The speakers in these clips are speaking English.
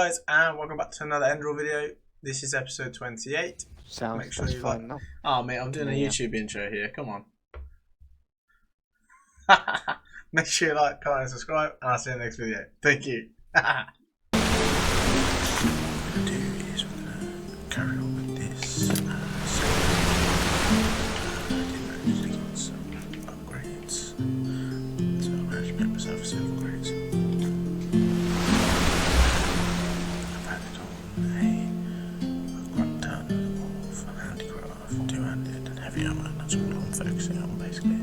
guys, and welcome back to another Enderal video. This is episode 28. Sounds Make sure you fine like. enough. Oh mate, I'm doing a YouTube intro here. Come on. Make sure you like, comment, and subscribe, and I'll see you in the next video. Thank you. Carry on with this. Upgrades. So I managed to get myself some upgrades. I've added on a crap ton of handicraft, two-handed and heavy armour. That's all I'm focusing on basically.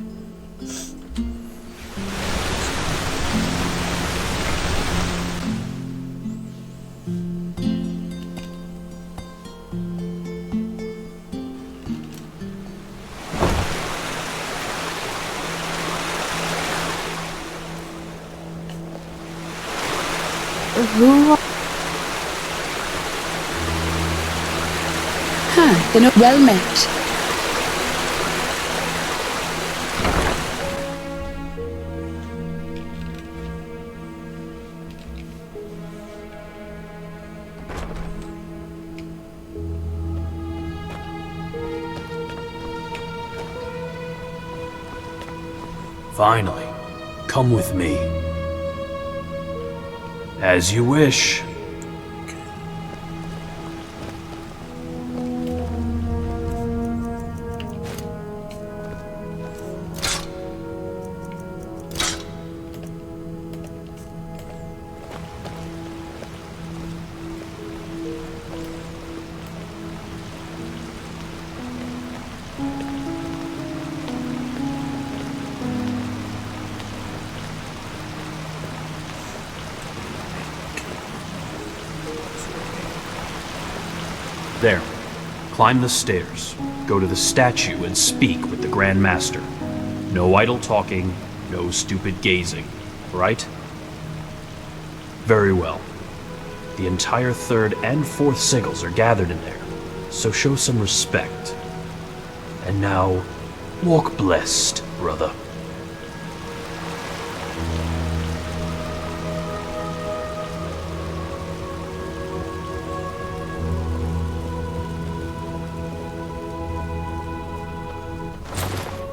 Then well met. Finally, come with me. As you wish. There. Climb the stairs. Go to the statue and speak with the Grand Master. No idle talking, no stupid gazing, right? Very well. The entire 3rd and 4th sigils are gathered in there, so show some respect. And now, walk blessed, brother.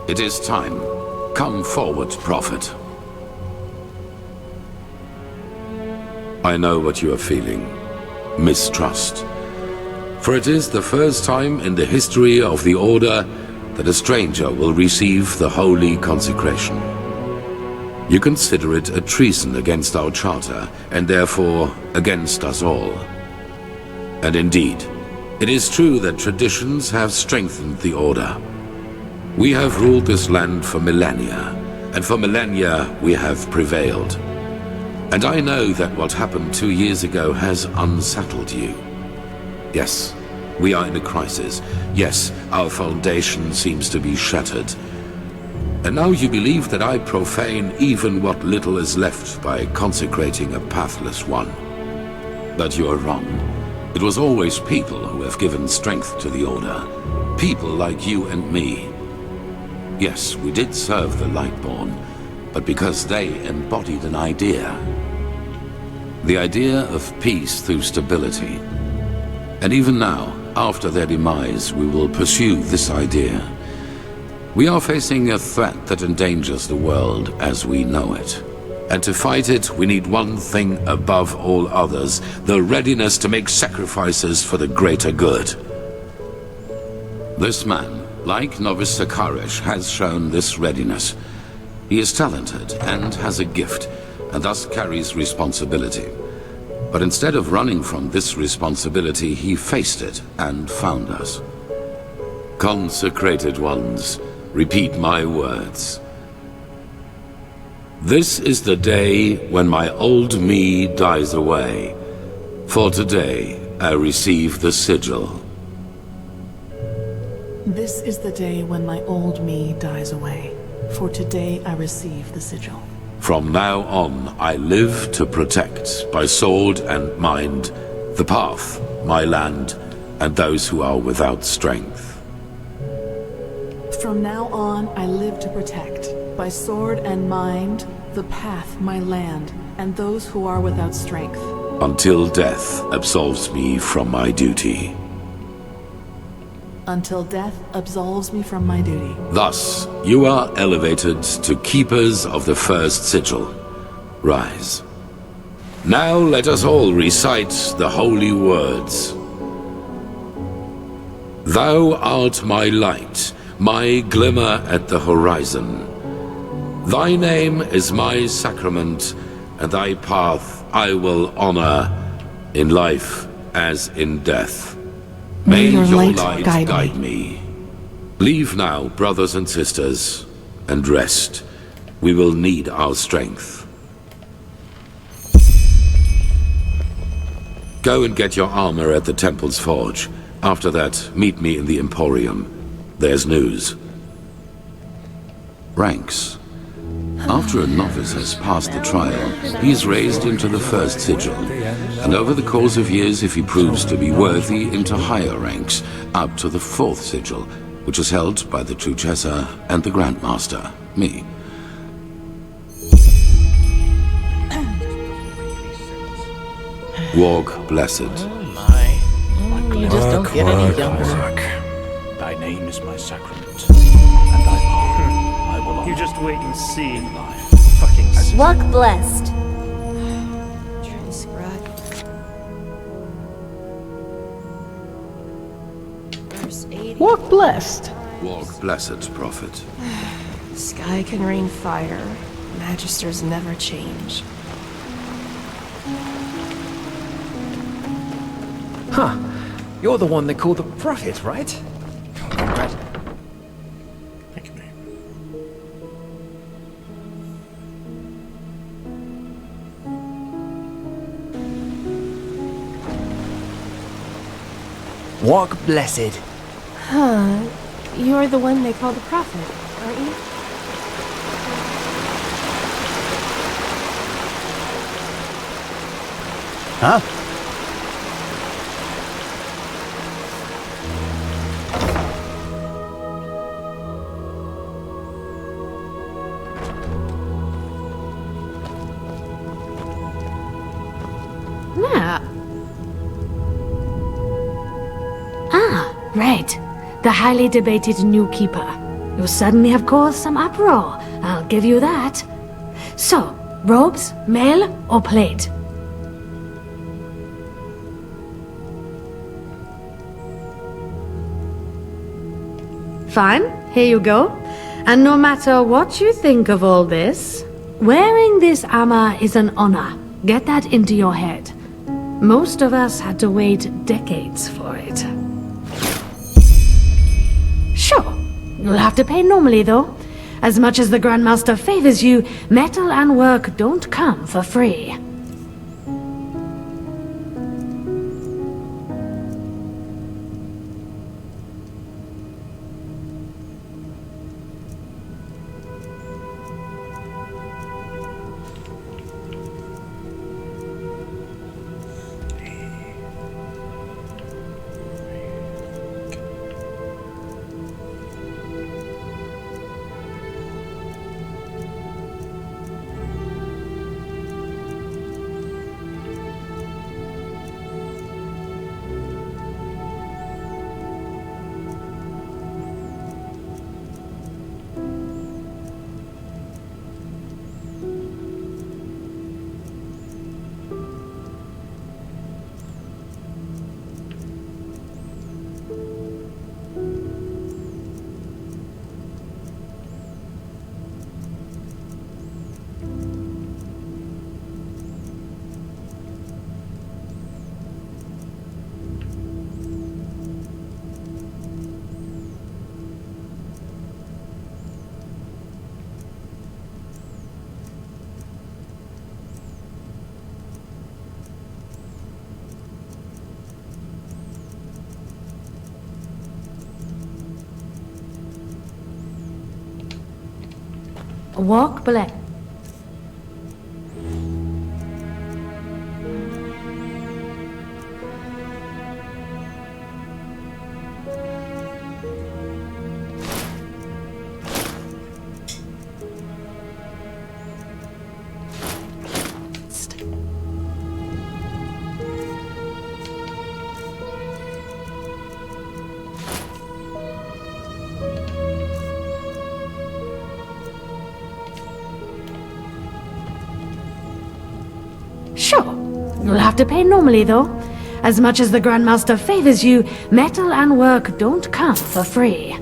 It is time. Come forward, Prophet. I know what you are feeling. Mistrust. For it is the first time in the history of the Order that a stranger will receive the holy consecration. You consider it a treason against our charter, and therefore against us all. And indeed, it is true that traditions have strengthened the Order. We have ruled this land for millennia, and for millennia we have prevailed. And I know that what happened 2 years ago has unsettled you. Yes, we are in a crisis. Yes, our foundation seems to be shattered. And now you believe that I profane even what little is left by consecrating a pathless one. But you are wrong. It was always people who have given strength to the Order. People like you and me. Yes, we did serve the Lightborn, but because they embodied an idea. The idea of peace through stability. And even now, after their demise, we will pursue this idea. We are facing a threat that endangers the world as we know it. And to fight it, we need one thing above all others, the readiness to make sacrifices for the greater good. This man, like Novice Sakaresh, has shown this readiness. He is talented and has a gift, and thus carries responsibility. But instead of running from this responsibility, he faced it and found us. Consecrated ones, repeat my words. This is the day when my old me dies away. For today, I receive the sigil. This is the day when my old me dies away. For today I receive the sigil. From now on, I live to protect, by sword and mind, the path, my land, and those who are without strength. From now on, I live to protect, by sword and mind, the path, my land, and those who are without strength. until death absolves me from my duty. Until death absolves me from my duty. Thus, you are elevated to Keepers of the First Sigil. Rise. Now let us all recite the holy words. Thou art my light, my glimmer at the horizon. Thy name is my sacrament, and thy path I will honor, in life as in death. May your light guide me. Leave now, brothers and sisters, and rest. We will need our strength. Go and get your armor at the Temple's Forge. After that, meet me in the Emporium. There's news. Ranks. After a novice has passed the trial, he is raised into the First Sigil, and over the course of years, if he proves to be worthy, into higher ranks, up to the Fourth Sigil, which is held by the Truchessa and the Grandmaster, me. Walk blessed. You just don't get any younger. Thy name is my sacrament, and thy path I will honor. You just wait and see. In life. Fucking Walk blessed. Transcribe. Verse 80. Walk blessed. Walk blessed, Prophet. Sky can rain fire. Magisters never change. Huh. You're the one they call the Prophet, right? Thank you, mate. Walk blessed. Huh. You're the one they call the Prophet, aren't you? Huh? Right. The highly debated new keeper. You suddenly have caused some uproar. I'll give you that. So, robes, mail, or plate? Fine, here you go. And no matter what you think of all this, wearing this armor is an honor. Get that into your head. Most of us had to wait decades for it. Sure, you'll have to pay normally though. As much as the Grandmaster favors you, metal and work don't come for free. Walk black. You'll have to pay normally, though. As much as the Grandmaster favors you, metal and work don't come for free.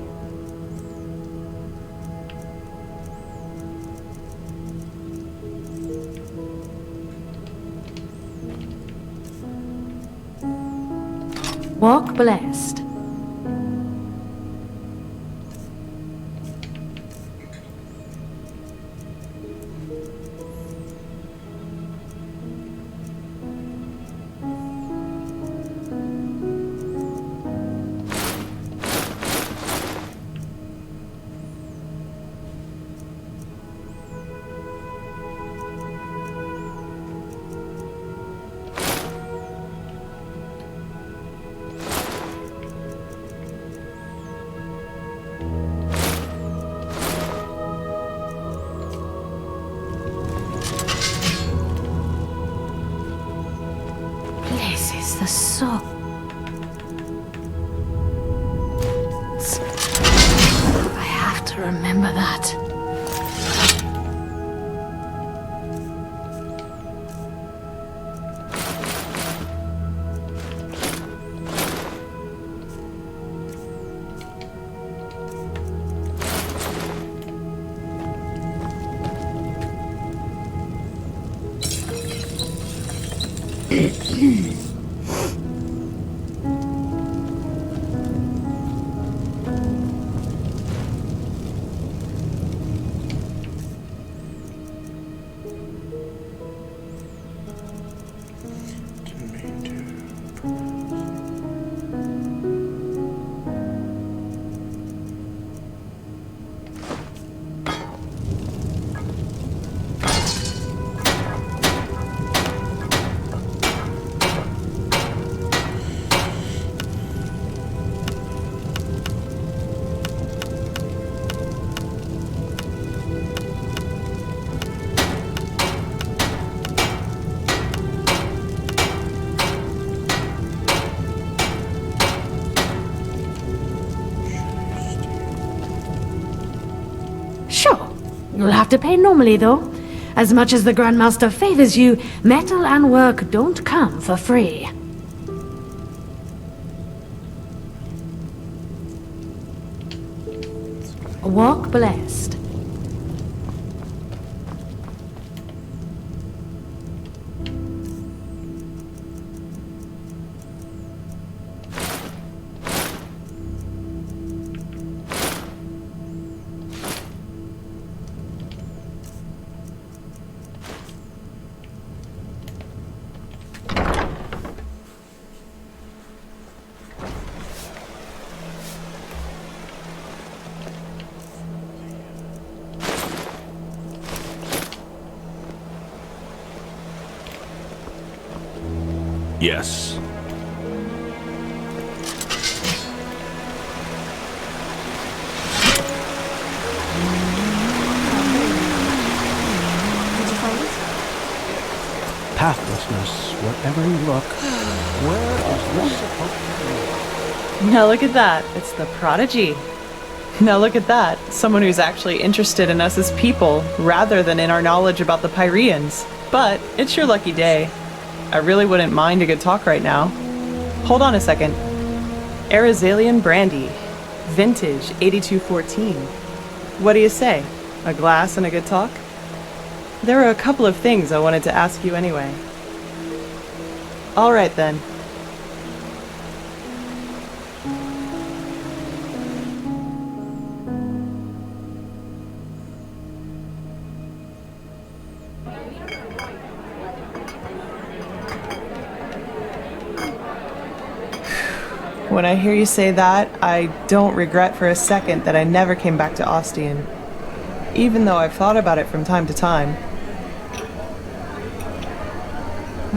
Walk blessed. This is the soul. I have to remember that. Sure. You'll have to pay normally, though. As much as the Grandmaster favors you, metal and work don't come for free. Walk blessed. Yes. Pathlessness, wherever you look. Where is this supposed to be? Now look at that. It's the prodigy. Now look at that. Someone who's actually interested in us as people, rather than in our knowledge about the Pyreans. But it's your lucky day. I really wouldn't mind a good talk right now. Hold on a second. Arizalian brandy. Vintage 8214. What do you say? A glass and a good talk? There are a couple of things I wanted to ask you anyway. All right then. When I hear you say that, I don't regret for a second that I never came back to Ostian. Even though I've thought about it from time to time.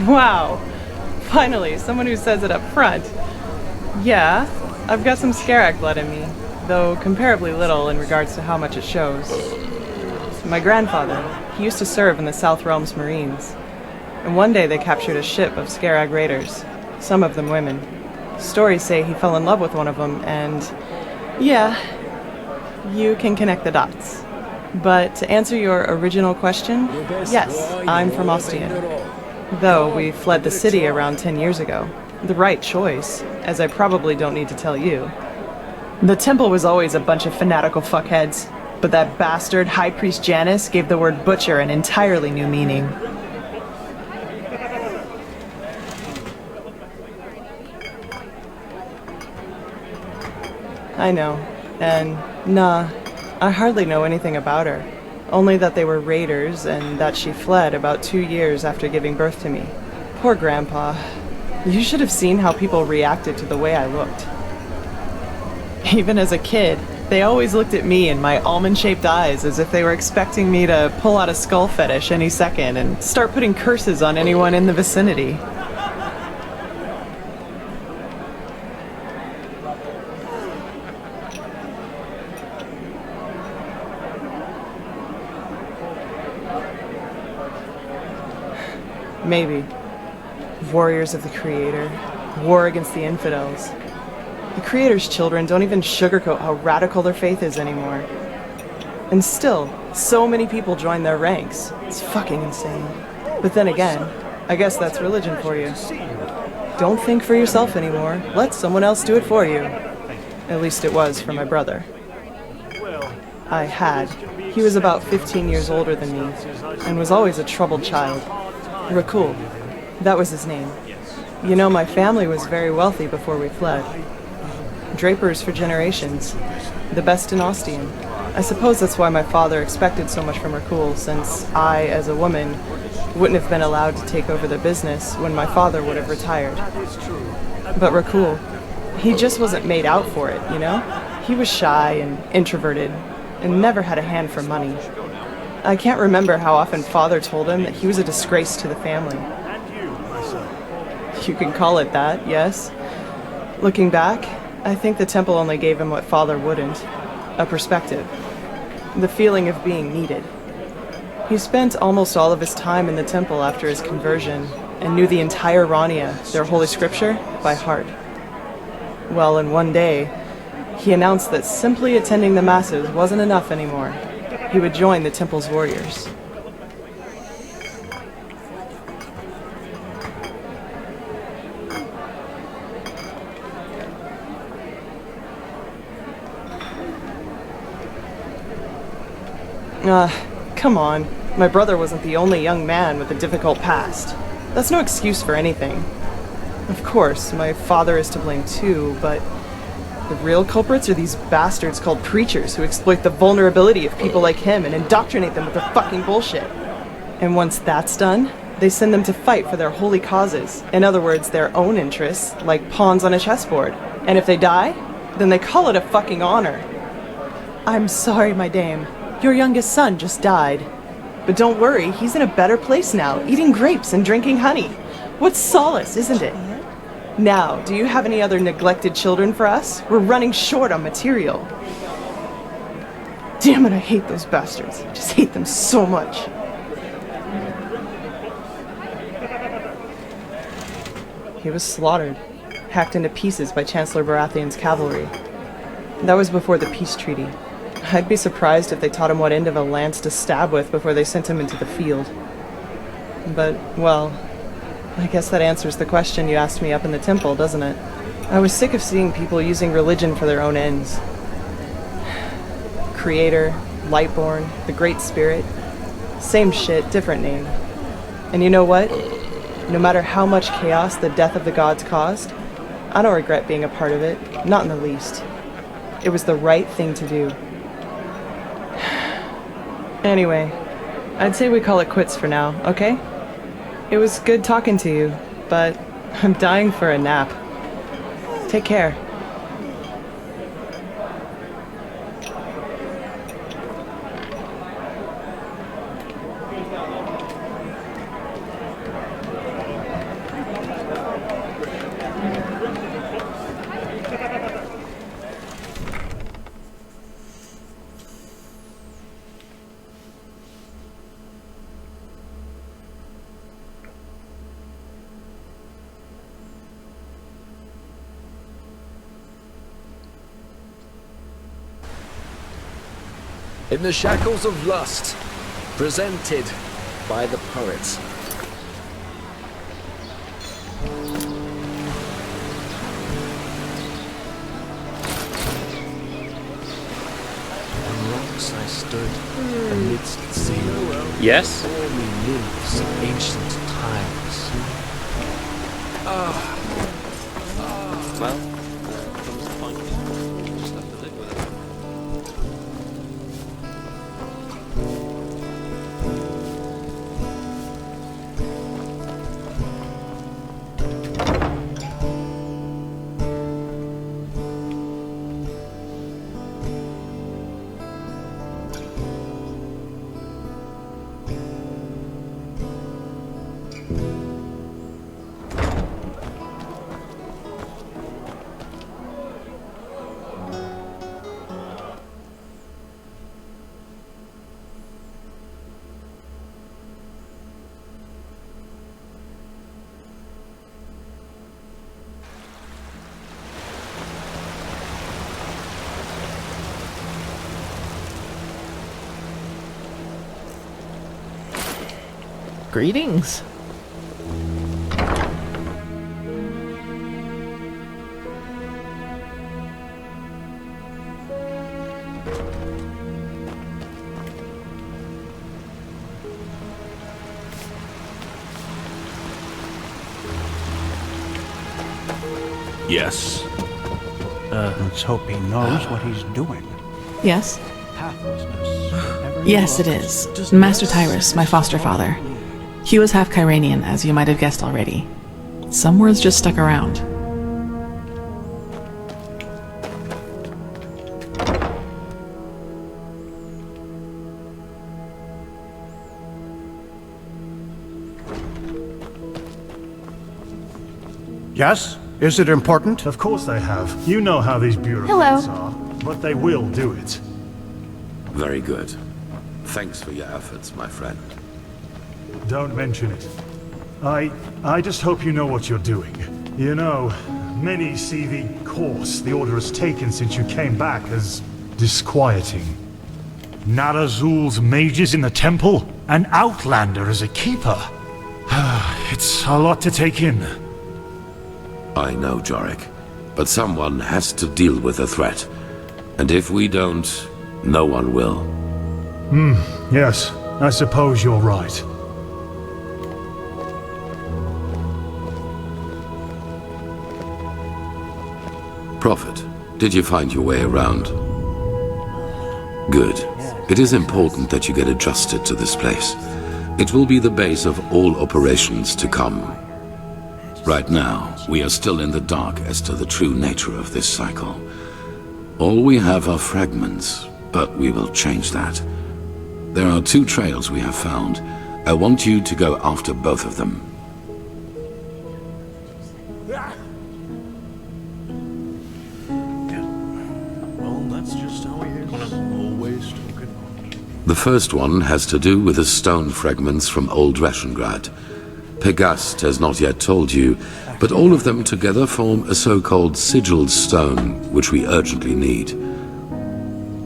Wow! Finally, someone who says it up front. Yeah, I've got some Scarag blood in me, though comparably little in regards to how much it shows. My grandfather, he used to serve in the South Realms Marines. And one day they captured a ship of Scarag raiders, some of them women. Stories say he fell in love with one of them, and yeah, you can connect the dots. But to answer your original question, yes, I'm from Ostian. Though we fled the city around 10 years ago. The right choice, as I probably don't need to tell you. The temple was always a bunch of fanatical fuckheads, but that bastard High Priest Janus gave the word butcher an entirely new meaning. I know, and nah, I hardly know anything about her. Only that they were raiders and that she fled about 2 years after giving birth to me. Poor Grandpa. You should have seen how people reacted to the way I looked. Even as a kid, they always looked at me and my almond-shaped eyes as if they were expecting me to pull out a skull fetish any second and start putting curses on anyone in the vicinity. Maybe. Warriors of the Creator. War against the infidels. The Creator's children don't even sugarcoat how radical their faith is anymore. And still, so many people join their ranks. It's fucking insane. But then again, I guess that's religion for you. Don't think for yourself anymore. Let someone else do it for you. At least it was for my brother. I had. He was about 15 years older than me, and was always a troubled child. Rakul. That was his name. You know, my family was very wealthy before we fled. Drapers for generations. The best in Ostian. I suppose that's why my father expected so much from Rakul, since I, as a woman, wouldn't have been allowed to take over the business when my father would have retired. But Rakul, he just wasn't made out for it, you know? He was shy and introverted, and never had a hand for money. I can't remember how often Father told him that he was a disgrace to the family. You can call it that, yes. Looking back, I think the temple only gave him what Father wouldn't. A perspective. The feeling of being needed. He spent almost all of his time in the temple after his conversion, and knew the entire Rania, their holy scripture, by heart. Well, and one day, he announced that simply attending the masses wasn't enough anymore. He would join the temple's warriors. Come on. My brother wasn't the only young man with a difficult past. That's no excuse for anything. Of course, my father is to blame too, but the real culprits are these bastards called preachers who exploit the vulnerability of people like him and indoctrinate them with their fucking bullshit. And once that's done, they send them to fight for their holy causes. In other words, their own interests, like pawns on a chessboard. And if they die, then they call it a fucking honor. I'm sorry, my dame. Your youngest son just died. But don't worry, he's in a better place now, eating grapes and drinking honey. What solace, isn't it? Now, do you have any other neglected children for us? We're running short on material. Damn it, I hate those bastards. I just hate them so much. He was slaughtered, hacked into pieces by Chancellor Baratheon's cavalry. That was before the peace treaty. I'd be surprised if they taught him what end of a lance to stab with before they sent him into the field. But, well, I guess that answers the question you asked me up in the temple, doesn't it? I was sick of seeing people using religion for their own ends. Creator, Lightborn, the Great Spirit. Same shit, different name. And you know what? No matter how much chaos the death of the gods caused, I don't regret being a part of it, not in the least. It was the right thing to do. Anyway, I'd say we call it quits for now, okay? It was good talking to you, but I'm dying for a nap. Take care. In the shackles of lust, presented by the poets. once I stood amidst the sea. Yes? Stormy nymphs of ancient times. Well, comes the point. Just have to live with it. Greetings. Yes. Let's hope he knows what he's doing. Yes? Pathlessness. Wherever he Yes, it looks. is. Master Tyrus, my foster father. He was half Kyranian, as you might have guessed already. Some words just stuck around. Yes? Is it important? Of course they have. You know how these bureaucrats are. But they will do it. Very good. Thanks for your efforts, my friend. Don't mention it. I just hope you know what you're doing. You know, many see the course the Order has taken since you came back as disquieting. Narazul's mages in the temple? An outlander as a keeper? It's a lot to take in. I know, Jorik. But someone has to deal with the threat. And if we don't, no one will. Yes, I suppose you're right. Prophet, did you find your way around? Good. It is important that you get adjusted to this place. It will be the base of all operations to come. Right now, we are still in the dark as to the true nature of this cycle. All we have are fragments, but we will change that. There are 2 trails we have found. I want you to go after both of them. Well, that's just how he is. Always talking on. The first one has to do with the stone fragments from Old Rashengrad. Pegast has not yet told you, but all of them together form a so-called sigilled stone, which we urgently need.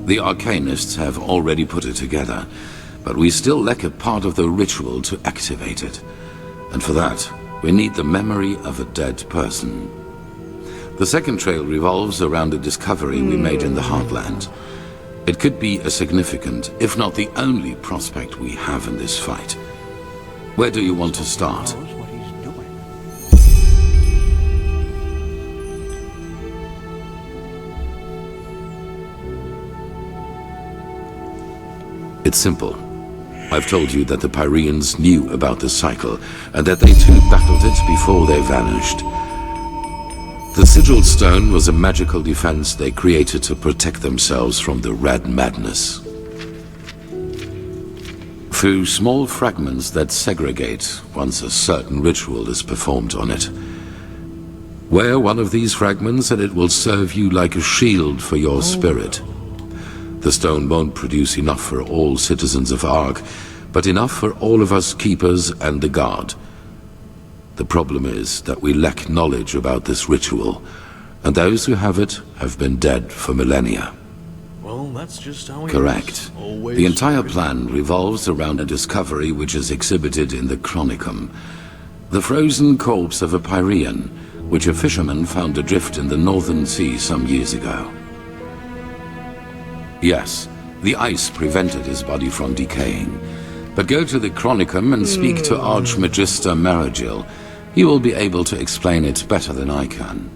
The Arcanists have already put it together, but we still lack a part of the ritual to activate it. And for that, we need the memory of a dead person. The second trail revolves around a discovery we made in the Heartland. It could be a significant, if not the only prospect we have in this fight. Where do you want to start? Knows what he's doing. It's simple. I've told you that the Pyreans knew about the cycle, and that they too battled it before they vanished. The sigilled stone was a magical defense they created to protect themselves from the Red Madness. Through small fragments that segregate once a certain ritual is performed on it. Wear one of these fragments and it will serve you like a shield for your spirit. The stone won't produce enough for all citizens of Ark, but enough for all of us keepers and the guard. The problem is that we lack knowledge about this ritual, and those who have it have been dead for millennia. Well, that's just how he Correct. is. Always The entire talking. plan revolves around a discovery which is exhibited in the Chronicum. The frozen corpse of a Pyrean, which a fisherman found adrift in the Northern Sea some years ago. Yes, The ice prevented his body from decaying. But go to the Chronicum and speak to Archmagister Maragil. He will be able to explain it better than I can.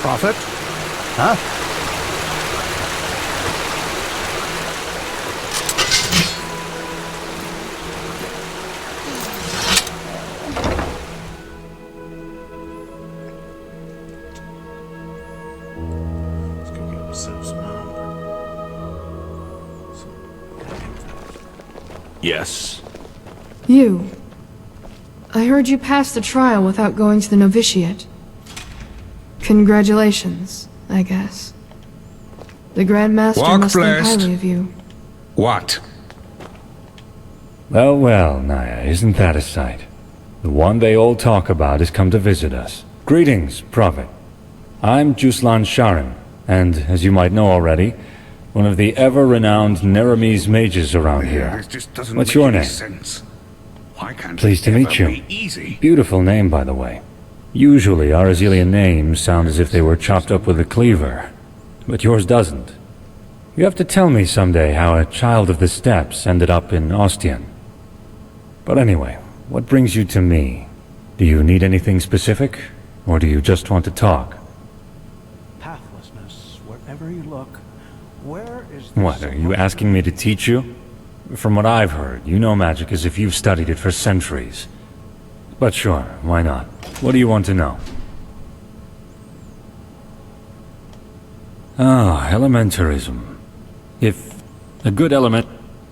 Prophet? Huh? Let's go get ourselves some armor. Yes. You. I heard you passed the trial without going to the novitiate. Congratulations, I guess. The Grand Master must think highly of you. What? Well, well, Naya, isn't that a sight? The one they all talk about has come to visit us. Greetings, Prophet. I'm Juslan Sharim, and, as you might know already, one of the ever-renowned Neramis mages around here. This just doesn't What's make your any name? sense. Why can't Pleased to it meet ever you. be easy? Beautiful name, by the way. Usually, our Azilian names sound as if they were chopped up with a cleaver, but yours doesn't. You have to tell me someday how a child of the steppes ended up in Ostian. But anyway, what brings you to me? Do you need anything specific, or do you just want to talk? Pathlessness, wherever you look. Where is this? What, are you asking me to teach you? From what I've heard, you know magic as if you've studied it for centuries. But sure, why not? What do you want to know? Ah, elementarism. If a good element,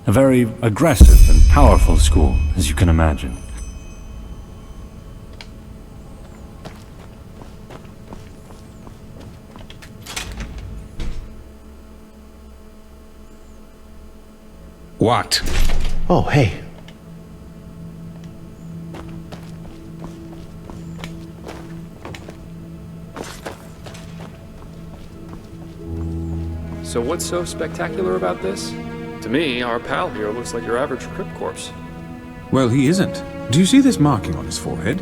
a very aggressive and powerful school, as you can imagine. What? Oh, hey. So what's so spectacular about this? To me, our pal here looks like your average crypt corpse. Well, he isn't. Do you see this marking on his forehead?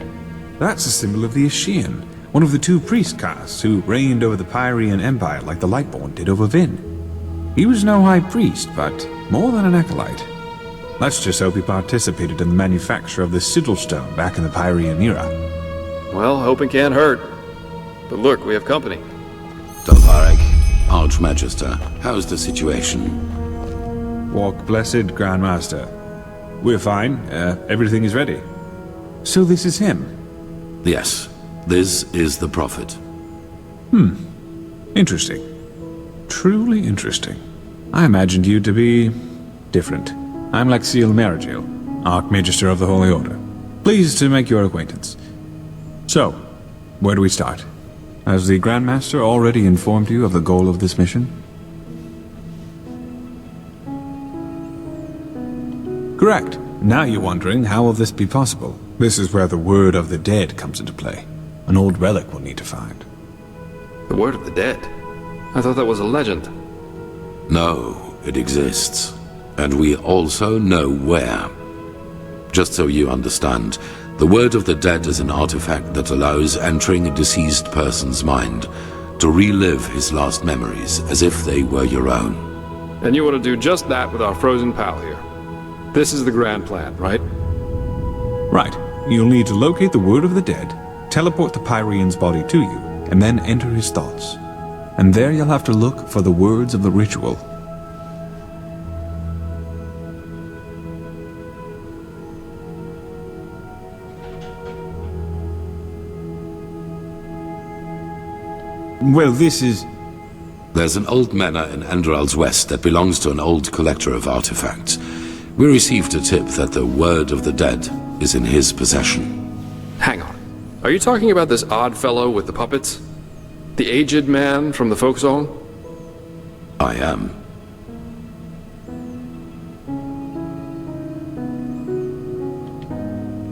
That's a symbol of the Ashian, one of the two priest castes who reigned over the Pyrean Empire like the Lightborn did over Vin. He was no high priest, but more than an acolyte. Let's just hope he participated in the manufacture of the sigil stone back in the Pyrean era. Well, hoping can't hurt. But look, we have company. Dalvarek, Archmagister, how's the situation? Walk blessed, Grand Master. We're fine. Everything is ready. So this is him? Yes, this is the Prophet. Interesting. Truly interesting. I imagined you to be different. I'm Lexiel Maragil, Archmagister of the Holy Order. Pleased to make your acquaintance. So, where do we start? Has the Grand Master already informed you of the goal of this mission? Correct. Now you're wondering how will this be possible? This is where the Word of the Dead comes into play. An old relic we'll need to find. The Word of the Dead? I thought that was a legend. No, it exists. And we also know where. Just so you understand, the Word of the Dead is an artifact that allows entering a deceased person's mind to relive his last memories as if they were your own. And you want to do just that with our frozen pal here. This is the grand plan, right? Right. You'll need to locate the Word of the Dead, teleport the Pyrean's body to you, and then enter his thoughts. And there you'll have to look for the words of the ritual. Well, this is... There's an old manor in Enderal's west that belongs to an old collector of artifacts. We received a tip that the word of the dead is in his possession. Hang on. Are you talking about this odd fellow with the puppets? The aged man from the folk zone? I am.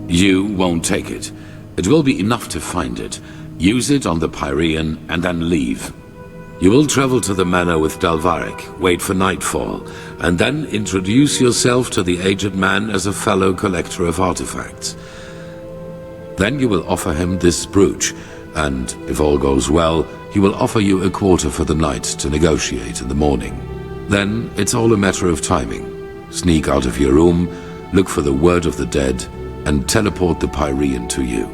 You won't take it. It will be enough to find it. Use it on the Pyrean and then leave. You will travel to the manor with Dalvarik, wait for nightfall, and then introduce yourself to the aged man as a fellow collector of artifacts. Then you will offer him this brooch, and if all goes well, he will offer you a quarter for the night to negotiate in the morning. Then it's all a matter of timing. Sneak out of your room, look for the word of the dead, and teleport the Pyrean to you.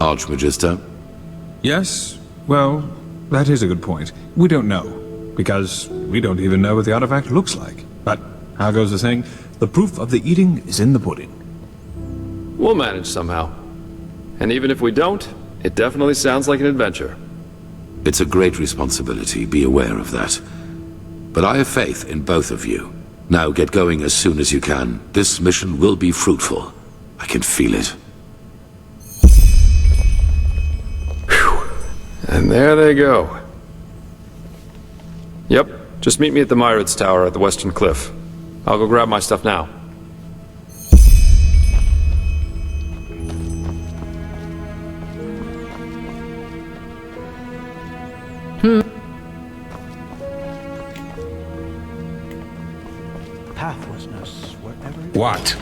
Archmagister? Yes? Well, that is a good point. We don't know, because we don't even know what the artifact looks like. But, how goes the saying? The proof of the eating is in the pudding. We'll manage somehow. And even if we don't, it definitely sounds like an adventure. It's a great responsibility, be aware of that. But I have faith in both of you. Now get going as soon as you can. This mission will be fruitful. I can feel it. And there they go. Yep, just meet me at the Myrids Tower at the Western Cliff. I'll go grab my stuff now. Pathlessness wherever. What?